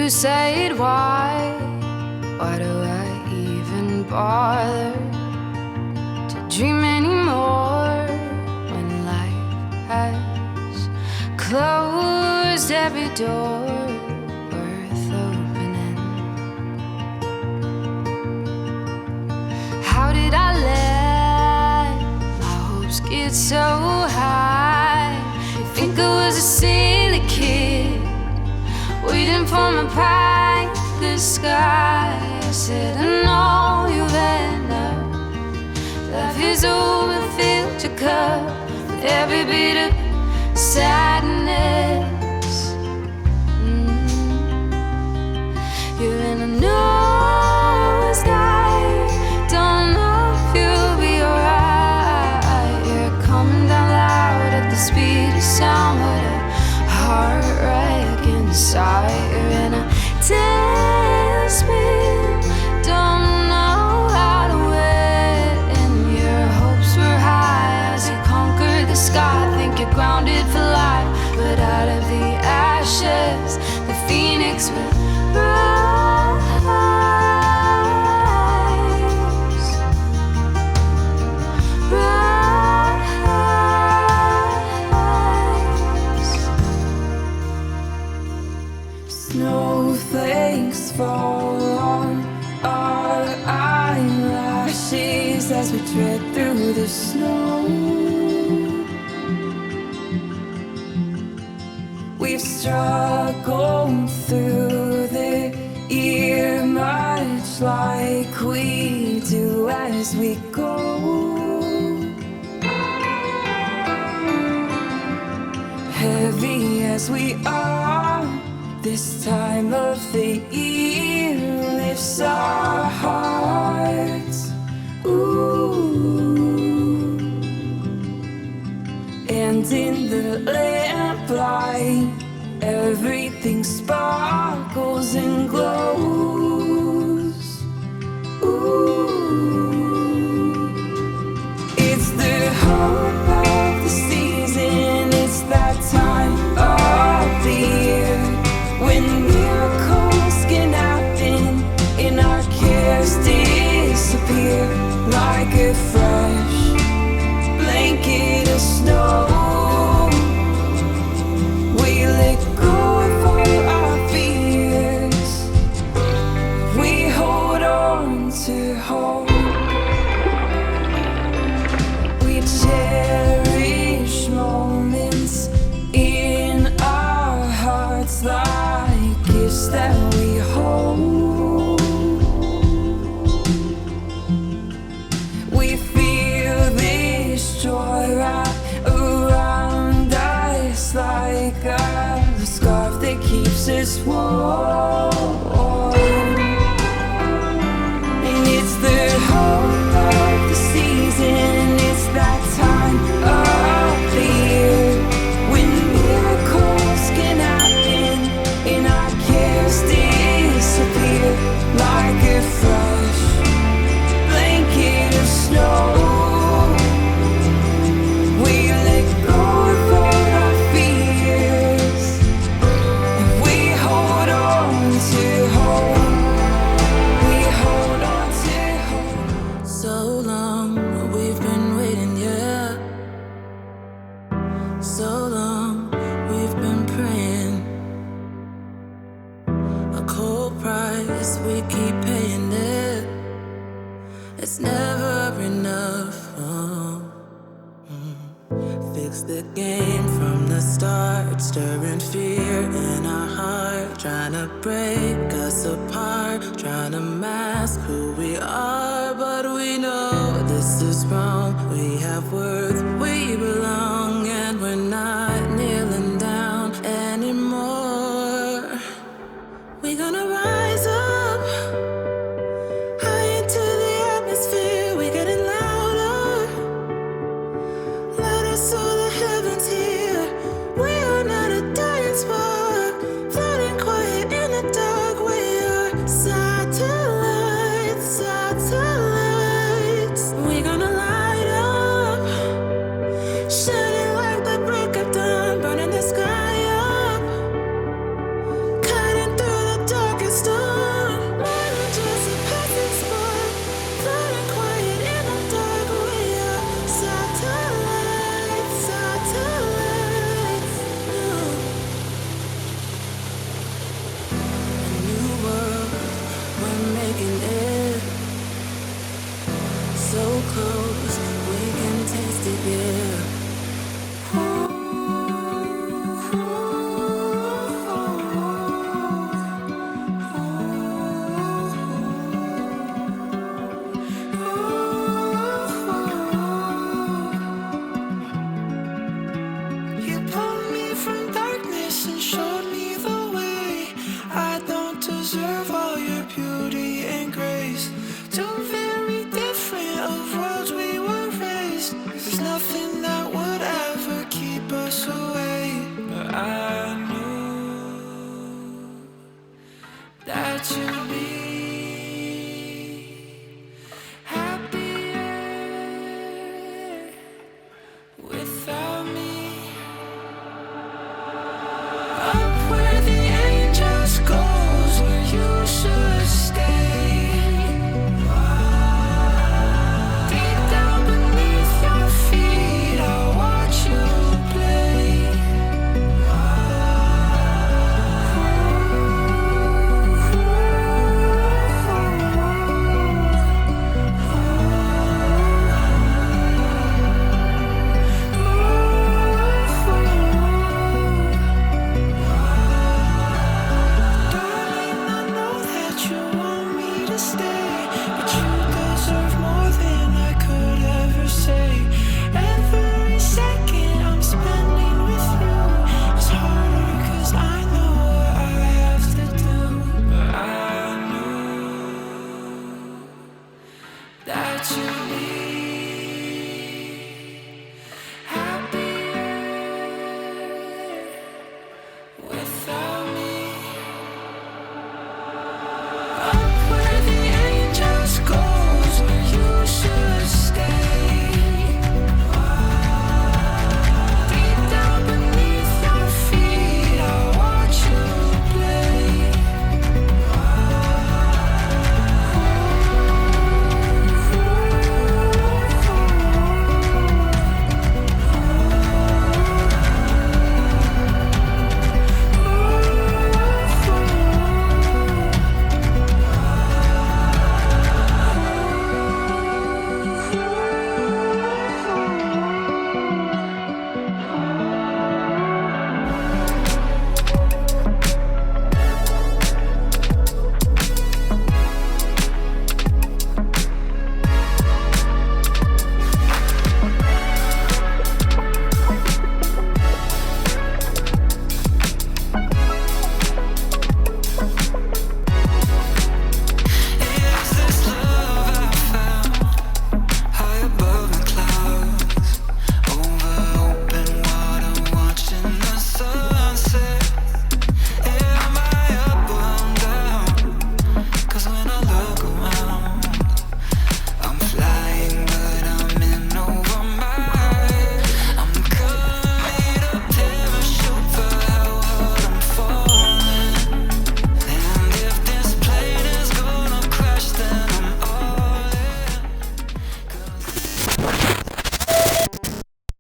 said why do I even bother to dream anymore when life has closed every door worth opening? How did I let my hopes get so high? You think I was a silly kid waiting for my pie in the sky? I said, I know you've had enough. Life is over, filled your cup with every bit of sadness. You're in a new sky, don't know if you'll be alright. You're coming down loud at the speed of sound, with a heart right inside. You're in a tailspin, don't know how to win. Your hopes were high as you conquered the sky. Think you're grounded for life, but out of the ashes the phoenix will rise. Rise. Snowflakes fall on our eyelashes as we tread through the snow. We've struggled through the year much like we do as we go. Heavy as we are, this time of the year lifts our hearts. Ooh. And in the lamplight, everything sparkles and glows. Ooh. It's the hope of the season, it's that time of the year when miracles can happen and our cares disappear like a fresh blanket of snow. We let go of all our fears, we hold on to hope. We cherish moments in our hearts like gifts that we hold. We feel this joy wrap around us like a scarf that keeps us warm. And it's the hope of the season, it's that time of the year when miracles can happen and our cares disappear like a fresh blanket of snow. We let go of all our fears and we hold on to hope. We hold on to hope. So long we've been waiting, yeah. So long we've been praying. A cold price, we keep paying it. It's never enough. Fix the game from the start, stirring fear in our heart, trying to break us apart, trying to mask who we are, but we know this is wrong. We have worth, we belong, and we're not kneeling down anymore. We're gonna rise up high into the atmosphere. We're getting louder, louder so the heavens hear. We are not a dying spark, floating quiet in the dark. We are satellites, satellites. We're gonna light up, shine.